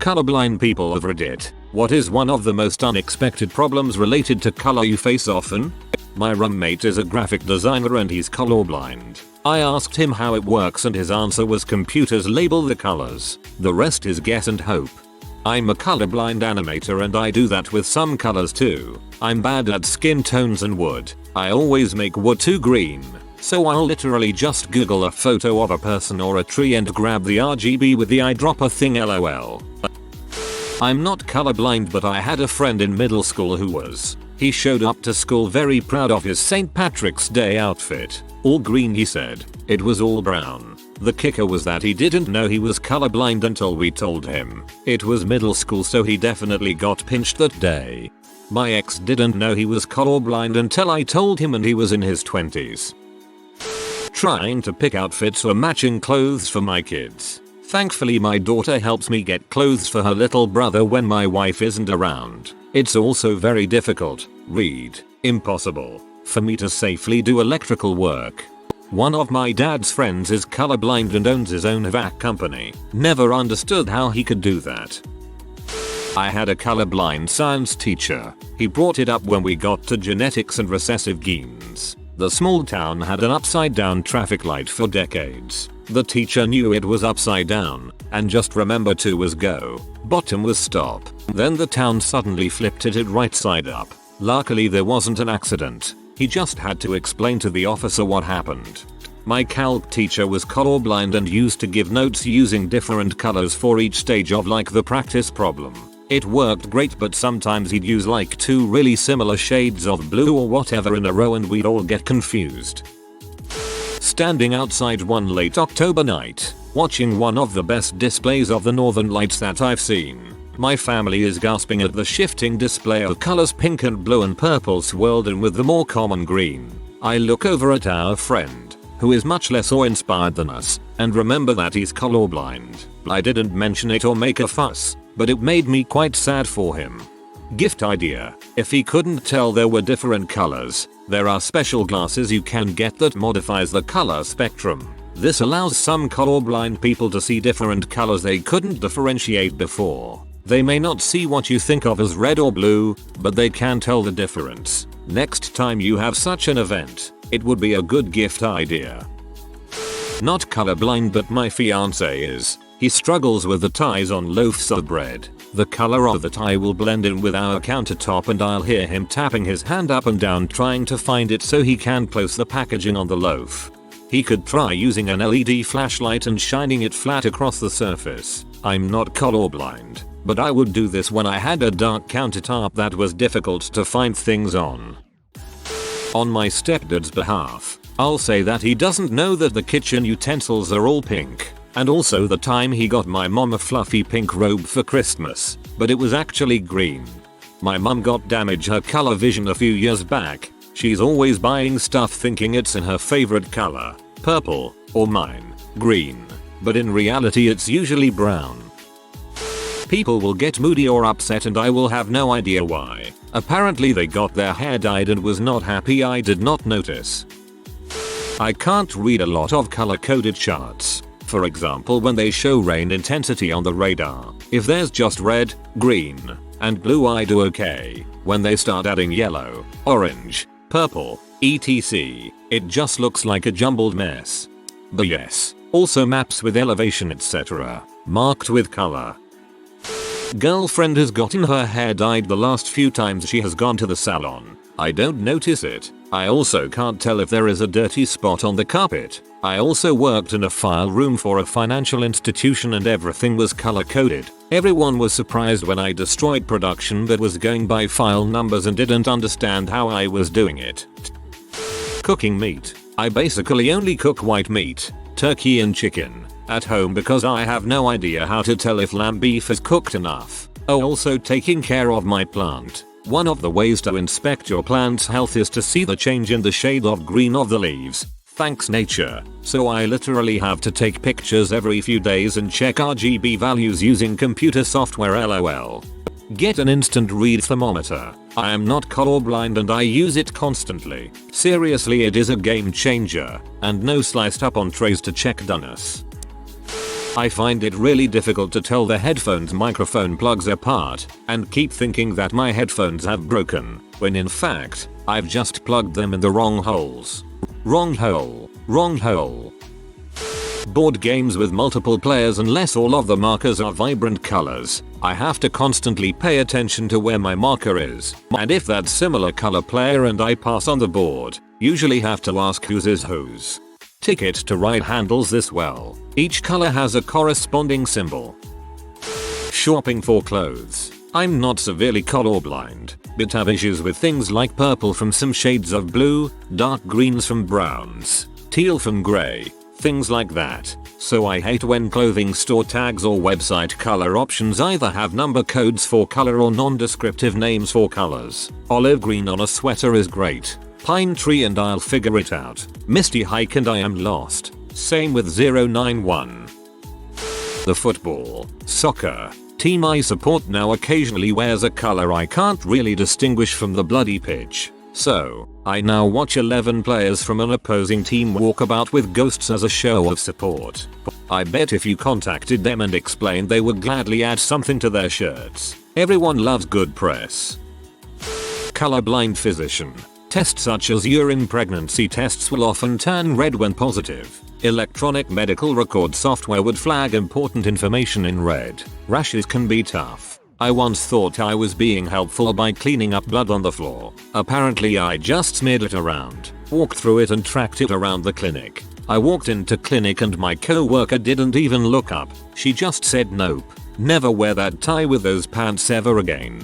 Colorblind people of Reddit, what is one of the most unexpected problems related to color you face often? My roommate is a graphic designer and he's colorblind. I asked him how it works and his answer was computers label the colors. The rest is guess and hope. I'm a colorblind animator and I do that with some colors too. I'm bad at skin tones and wood. I always make wood too green. So I'll literally just Google a photo of a person or a tree and grab the RGB with the eyedropper thing, lol. I'm not colorblind, but I had a friend in middle school who was. He showed up to school very proud of his St. Patrick's Day outfit. All green, he said. It was all brown. The kicker was that he didn't know he was colorblind until we told him. It was middle school, so he definitely got pinched that day. My ex didn't know he was colorblind until I told him, and he was in his 20s. Trying to pick outfits or matching clothes for my kids. Thankfully my daughter helps me get clothes for her little brother when my wife isn't around. It's also very difficult, impossible, for me to safely do electrical work. One of my dad's friends is colorblind and owns his own vac company. Never understood how he could do that. I had a colorblind science teacher. He brought it up when we got to genetics and recessive genes. The small town had an upside down traffic light for decades. The teacher knew it was upside down and just remembered to was go, bottom was stop. Then the town suddenly flipped it right side up. Luckily there wasn't an accident. He just had to explain to the officer what happened. My calc teacher was colorblind and used to give notes using different colors for each stage of like the practice problem. It worked great, but sometimes he'd use like 2 really similar shades of blue or whatever in a row and we'd all get confused. Standing outside one late October night, watching one of the best displays of the northern lights that I've seen. My family is gasping at the shifting display of colors pink and blue and purple swirled in with the more common green. I look over at our friend, who is much less awe-inspired than us, and remember that he's colorblind. I didn't mention it or make a fuss, but it made me quite sad for him. Gift idea: if he couldn't tell there were different colors, there are special glasses you can get that modifies the color spectrum. This allows some colorblind people to see different colors they couldn't differentiate before. They may not see what you think of as red or blue, but they can tell the difference. Next time you have such an event, it would be a good gift idea. Not colorblind, but my fiance is. He struggles with the ties on loaves of bread. The color of the tie will blend in with our countertop and I'll hear him tapping his hand up and down trying to find it so he can place the packaging on the loaf. He could try using an LED flashlight and shining it flat across the surface. I'm not colorblind, but I would do this when I had a dark countertop that was difficult to find things on. On my stepdad's behalf, I'll say that he doesn't know that the kitchen utensils are all pink. And also the time he got my mom a fluffy pink robe for Christmas, but it was actually green. My mom got damaged her color vision a few years back. She's always buying stuff thinking it's in her favorite color, purple, or mine, green. But in reality it's usually brown. People will get moody or upset and I will have no idea why. Apparently they got their hair dyed and was not happy. I did not notice. I can't read a lot of color-coded charts. For example, when they show rain intensity on the radar, if there's just red, green, and blue I do okay. When they start adding yellow, orange, purple, etc., it just looks like a jumbled mess. But yes, also maps with elevation etc., marked with color. Girlfriend has gotten her hair dyed the last few times she has gone to the salon. I don't notice it. I also can't tell if there is a dirty spot on the carpet. I also worked in a file room for a financial institution and everything was color coded. Everyone was surprised when I destroyed production but was going by file numbers and didn't understand how I was doing it. Cooking meat. I basically only cook white meat, turkey and chicken, at home because I have no idea how to tell if lamb beef is cooked enough. Oh, also taking care of my plant. One of the ways to inspect your plant's health is to see the change in the shade of green of the leaves. Thanks nature. So I literally have to take pictures every few days and check RGB values using computer software, lol. Get an instant read thermometer. I am not colorblind and I use it constantly. Seriously, it is a game changer. And no sliced up entrees to check doneness. I find it really difficult to tell the headphones microphone plugs apart and keep thinking that my headphones have broken, when in fact, I've just plugged them in the wrong holes. Wrong hole. Wrong hole. Board games with multiple players, unless all of the markers are vibrant colors, I have to constantly pay attention to where my marker is, and if that's similar color player and I pass on the board, usually have to ask whose is whose. Ticket to Ride handles this well. Each color has a corresponding symbol. Shopping for clothes. I'm not severely colorblind, but have issues with things like purple from some shades of blue, dark greens from browns, teal from gray, things like that. So I hate when clothing store tags or website color options either have number codes for color or non-descriptive names for colors. Olive green on a sweater is great. Pine tree and I'll figure it out. Misty hike and I am lost. Same with 091. The football, soccer team I support now occasionally wears a color I can't really distinguish from the bloody pitch. So, I now watch 11 players from an opposing team walk about with ghosts as a show of support. I bet if you contacted them and explained, they would gladly add something to their shirts. Everyone loves good press. Colorblind physician. Tests such as urine pregnancy tests will often turn red when positive. Electronic medical record software would flag important information in red. Rashes can be tough. I once thought I was being helpful by cleaning up blood on the floor. Apparently I just smeared it around, walked through it and tracked it around the clinic. I walked into clinic and my co-worker didn't even look up. She just said nope. Never wear that tie with those pants ever again.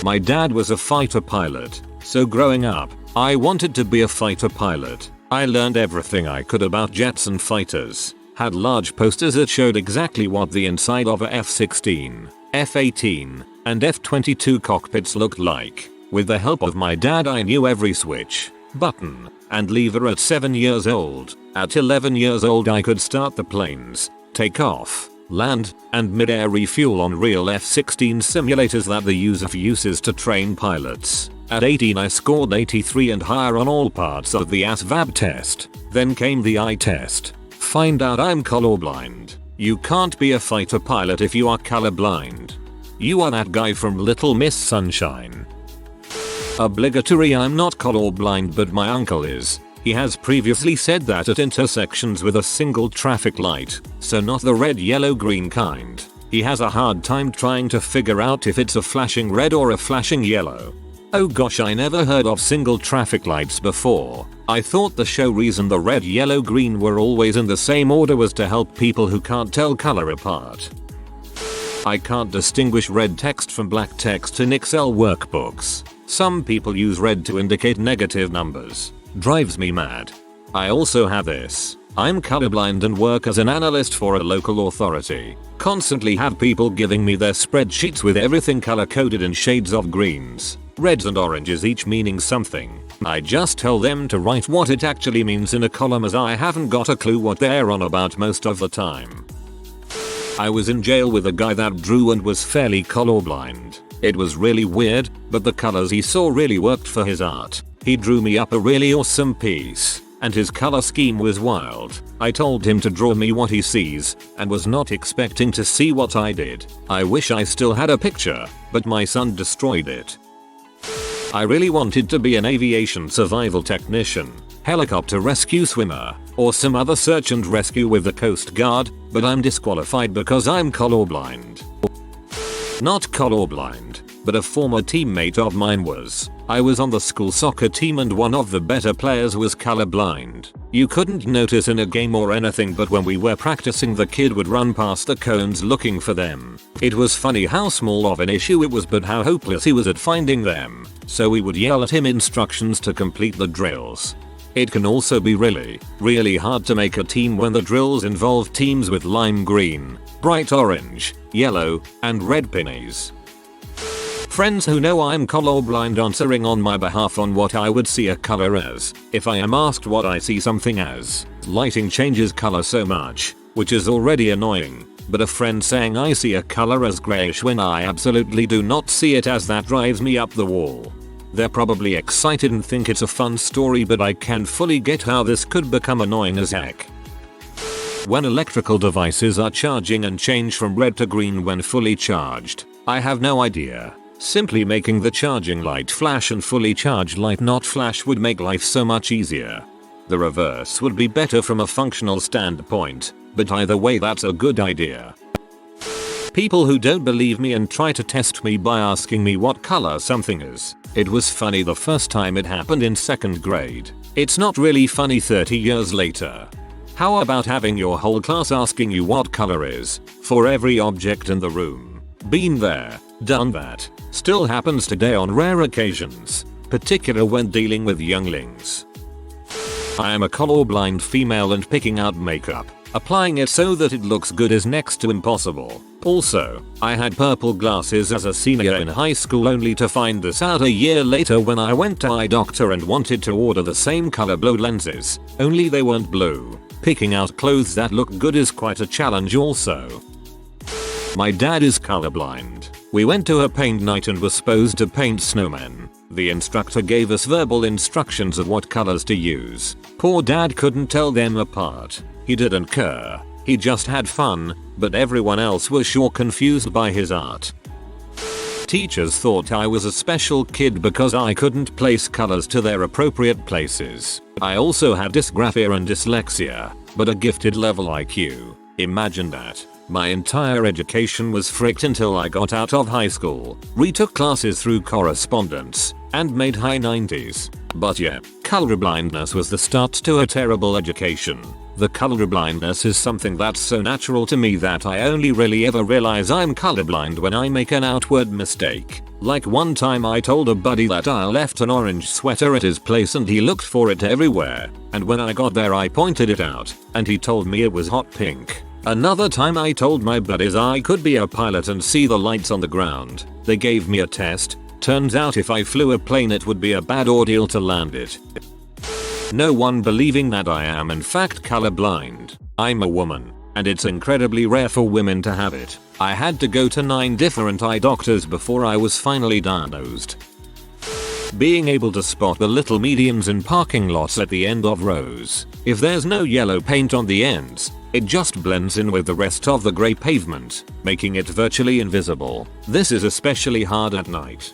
My dad was a fighter pilot, so growing up, I wanted to be a fighter pilot. I learned everything I could about jets and fighters. Had large posters that showed exactly what the inside of a F-16, F-18, and F-22 cockpits looked like. With the help of my dad I knew every switch, button, and lever at 7 years old. At 11 years old I could start the planes, take off, land, and mid-air refuel on real F-16 simulators that the user uses to train pilots. At 18 I scored 83 and higher on all parts of the ASVAB test. Then came the eye test. Find out I'm colorblind. You can't be a fighter pilot if you are colorblind. You are that guy from Little Miss Sunshine. Obligatory. I'm not colorblind but my uncle is. He has previously said that at intersections with a single traffic light, so not the red, yellow, green kind, he has a hard time trying to figure out if it's a flashing red or a flashing yellow. Oh gosh, I never heard of single traffic lights before. I thought the show reason the red, yellow, green were always in the same order was to help people who can't tell color apart. I can't distinguish red text from black text in Excel workbooks. Some people use red to indicate negative numbers. Drives me mad. I also have this. I'm colorblind and work as an analyst for a local authority. Constantly have people giving me their spreadsheets with everything color coded in shades of greens, reds and oranges, each meaning something. I just tell them to write what it actually means in a column as I haven't got a clue what they're on about most of the time. I was in jail with a guy that drew and was fairly colorblind. It was really weird, but the colors he saw really worked for his art. He drew me up a really awesome piece, and his color scheme was wild. I told him to draw me what he sees, and was not expecting to see what I did. I wish I still had a picture, but my son destroyed it. I really wanted to be an aviation survival technician, helicopter rescue swimmer, or some other search and rescue with the Coast Guard, but I'm disqualified because I'm colorblind. Not colorblind, but a former teammate of mine was. I was on the school soccer team and one of the better players was colorblind. You couldn't notice in a game or anything, but when we were practicing the kid would run past the cones looking for them. It was funny how small of an issue it was but how hopeless he was at finding them. So we would yell at him instructions to complete the drills. It can also be really hard to make a team when the drills involve teams with lime green, bright orange, yellow, and red pennies. Friends who know I'm colorblind answering on my behalf on what I would see a color as. If I am asked what I see something as, lighting changes color so much, which is already annoying, but a friend saying I see a color as grayish when I absolutely do not see it as, that drives me up the wall. They're probably excited and think it's a fun story, but I can fully get how this could become annoying as heck. When electrical devices are charging and change from red to green when fully charged, I have no idea. Simply making the charging light flash and fully charged light not flash would make life so much easier. The reverse would be better from a functional standpoint, but either way that's a good idea. People who don't believe me and try to test me by asking me what color something is. It was funny the first time it happened in 2nd grade. It's not really funny 30 years later. How about having your whole class asking you what color is, for every object in the room? Been there, done that. Still happens today on rare occasions, particularly when dealing with younglings. I am a colorblind female and picking out makeup, applying it so that it looks good is next to impossible. Also, I had purple glasses as a senior in high school only to find this out a year later when I went to eye doctor and wanted to order the same color blue lenses, only they weren't blue. Picking out clothes that look good is quite a challenge also. My dad is colorblind. We went to a paint night and were supposed to paint snowmen. The instructor gave us verbal instructions of what colors to use. Poor dad couldn't tell them apart. He didn't care. He just had fun, but everyone else was sure confused by his art. Teachers thought I was a special kid because I couldn't place colors to their appropriate places. I also had dysgraphia and dyslexia, but a gifted level IQ. Imagine that. My entire education was fricked until I got out of high school, retook classes through correspondence, and made high 90s. But yeah, colorblindness was the start to a terrible education. The colorblindness is something that's so natural to me that I only really ever realize I'm colorblind when I make an outward mistake. Like one time I told a buddy that I left an orange sweater at his place and he looked for it everywhere, and when I got there I pointed it out, and he told me it was hot pink. Another time I told my buddies I could be a pilot and see the lights on the ground. They gave me a test. Turns out if I flew a plane it would be a bad ordeal to land it. No one believing that I am in fact colorblind. I'm a woman, and it's incredibly rare for women to have it. I had to go to 9 different eye doctors before I was finally diagnosed. Being able to spot the little medians in parking lots at the end of rows. If there's no yellow paint on the ends, it just blends in with the rest of the grey pavement, making it virtually invisible. This is especially hard at night.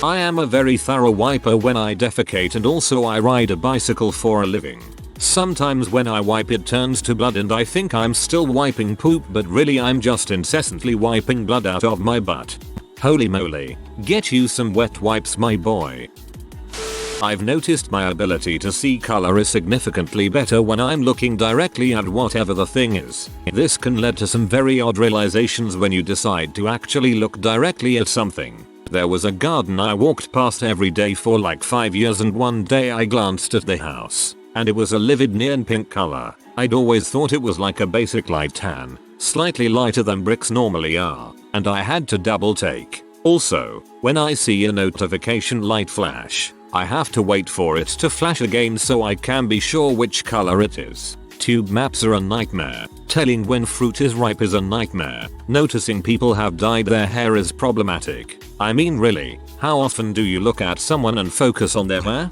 I am a very thorough wiper when I defecate, and also I ride a bicycle for a living. Sometimes when I wipe it turns to blood and I think I'm still wiping poop, but really I'm just incessantly wiping blood out of my butt. Holy moly, get you some wet wipes my boy. I've noticed my ability to see color is significantly better when I'm looking directly at whatever the thing is. This can lead to some very odd realizations when you decide to actually look directly at something. There was a garden I walked past every day for like 5 years, and one day I glanced at the house, and it was a livid neon pink color. I'd always thought it was like a basic light tan, slightly lighter than bricks normally are, and I had to double take. Also, when I see a notification light flash, I have to wait for it to flash again so I can be sure which color it is. Tube maps are a nightmare. Telling when fruit is ripe is a nightmare. Noticing people have dyed their hair is problematic. I mean really, how often do you look at someone and focus on their hair?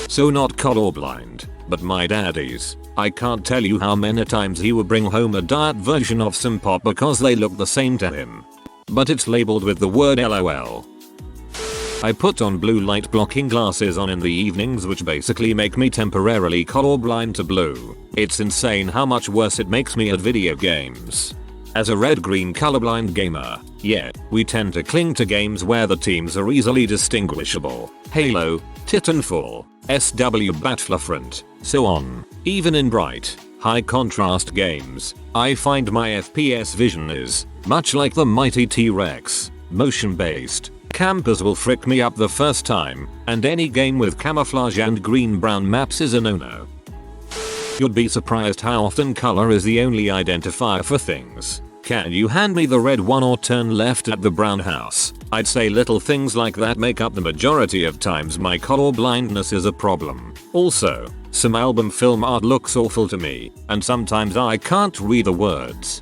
So not colorblind, but my dad is. I can't tell you how many times he would bring home a diet version of some pop because they look the same to him. But it's labeled with the word LOL. I put on blue light blocking glasses on in the evenings, which basically make me temporarily colorblind to blue. It's insane how much worse it makes me at video games. As a red-green colorblind gamer, yeah, we tend to cling to games where the teams are easily distinguishable. Halo, Titanfall, SW Battlefront, so on. Even in bright, high contrast games, I find my FPS vision is, much like the mighty T-Rex, motion based. Campers will frick me up the first time, and any game with camouflage and green-brown maps is a no-no. You'd be surprised how often color is the only identifier for things. Can you hand me the red one or turn left at the brown house? I'd say little things like that make up the majority of times my colorblindness is a problem. Also, some album film art looks awful to me, and sometimes I can't read the words.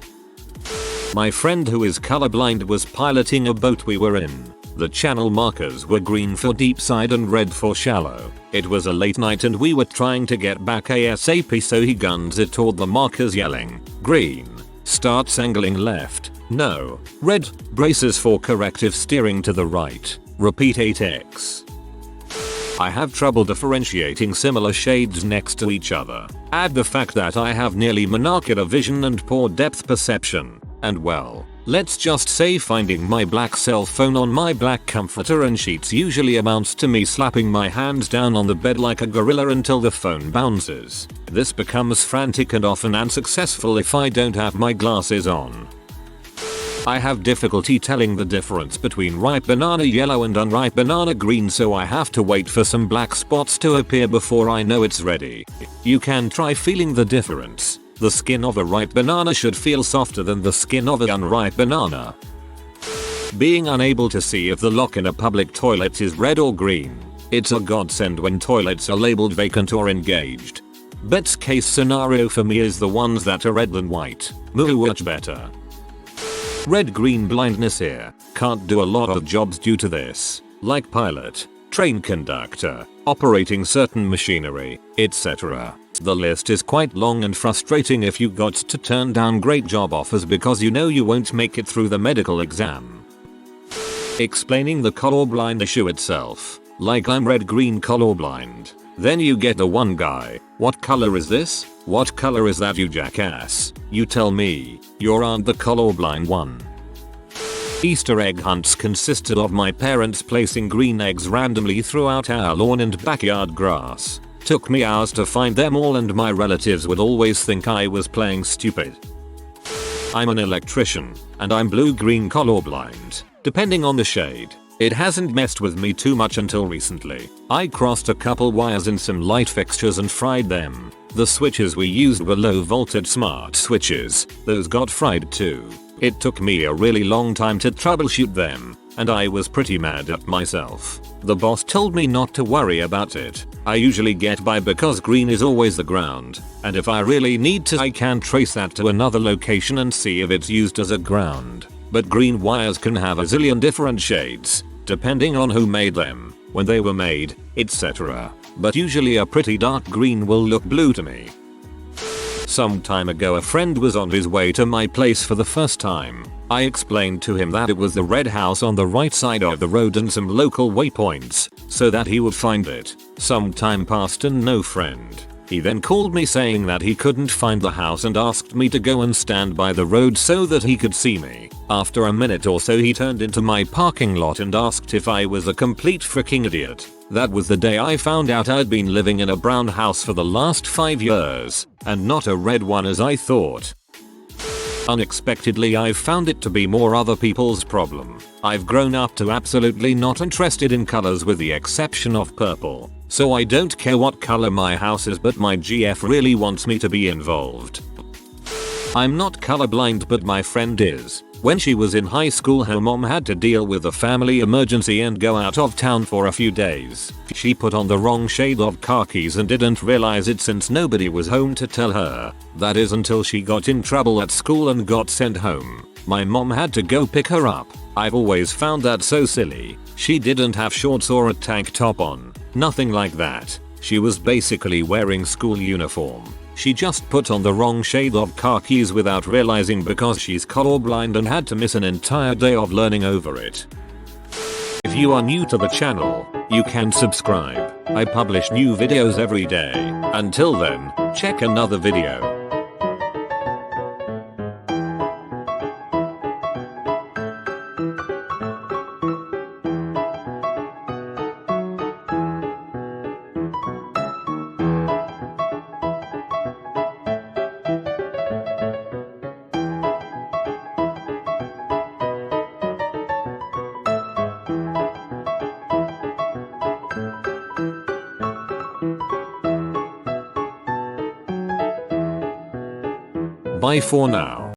My friend who is colorblind was piloting a boat we were in. The channel markers were green for deep side and red for shallow. It was a late night and we were trying to get back ASAP, so he guns it toward the markers yelling, "Green. Starts angling left. No. Red. Braces for corrective steering to the right. Repeat 8x. I have trouble differentiating similar shades next to each other. Add the fact that I have nearly monocular vision and poor depth perception. And well, let's just say finding my black cell phone on my black comforter and sheets usually amounts to me slapping my hands down on the bed like a gorilla until the phone bounces. This becomes frantic and often unsuccessful if I don't have my glasses on. I have difficulty telling the difference between ripe banana yellow and unripe banana green, so I have to wait for some black spots to appear before I know it's ready. You can try feeling the difference. The skin of a ripe banana should feel softer than the skin of an unripe banana. Being unable to see if the lock in a public toilet is red or green. It's a godsend when toilets are labeled vacant or engaged. Best case scenario for me is the ones that are red than white. Much better. Red-green blindness here. Can't do a lot of jobs due to this, like pilot, train conductor, operating certain machinery, etc. The list is quite long and frustrating if you got to turn down great job offers because you know you won't make it through the medical exam. Explaining the colorblind issue itself. Like I'm red-green colorblind. Then you get the one guy, "What color is this? What color is that, you jackass? You tell me, you aren't the colorblind one." Easter egg hunts consisted of my parents placing green eggs randomly throughout our lawn and backyard grass. Took me hours to find them all and my relatives would always think I was playing stupid. I'm an electrician, and I'm blue-green colorblind, depending on the shade. It hasn't messed with me too much until recently. I crossed a couple wires in some light fixtures and fried them. The switches we used were low voltage smart switches. Those got fried too. It took me a really long time to troubleshoot them, and I was pretty mad at myself. The boss told me not to worry about it. I usually get by because green is always the ground, and if I really need to I can trace that to another location and see if it's used as a ground. But green wires can have a zillion different shades, depending on who made them, when they were made, etc. But usually a pretty dark green will look blue to me. Some time ago a friend was on his way to my place for the first time. I explained to him that it was the red house on the right side of the road and some local waypoints, so that he would find it. Some time passed and no friend. He then called me saying that he couldn't find the house and asked me to go and stand by the road so that he could see me. After a minute or so he turned into my parking lot and asked if I was a complete freaking idiot. That was the day I found out I'd been living in a brown house for the last 5 years, and not a red one as I thought. Unexpectedly I found it to be more other people's problem. I've grown up to absolutely not interested in colors with the exception of purple. So I don't care what color my house is, but my GF really wants me to be involved. I'm not colorblind, but my friend is. When she was in high school her mom had to deal with a family emergency and go out of town for a few days. She put on the wrong shade of khakis and didn't realize it since nobody was home to tell her. That is until she got in trouble at school and got sent home. My mom had to go pick her up. I've always found that so silly. She didn't have shorts or a tank top on. Nothing like that. She was basically wearing school uniform. She just put on the wrong shade of khakis without realizing because she's colorblind and had to miss an entire day of learning over it. If you are new to the channel, you can subscribe. I publish new videos every day. Until then, check another video. Bye for now.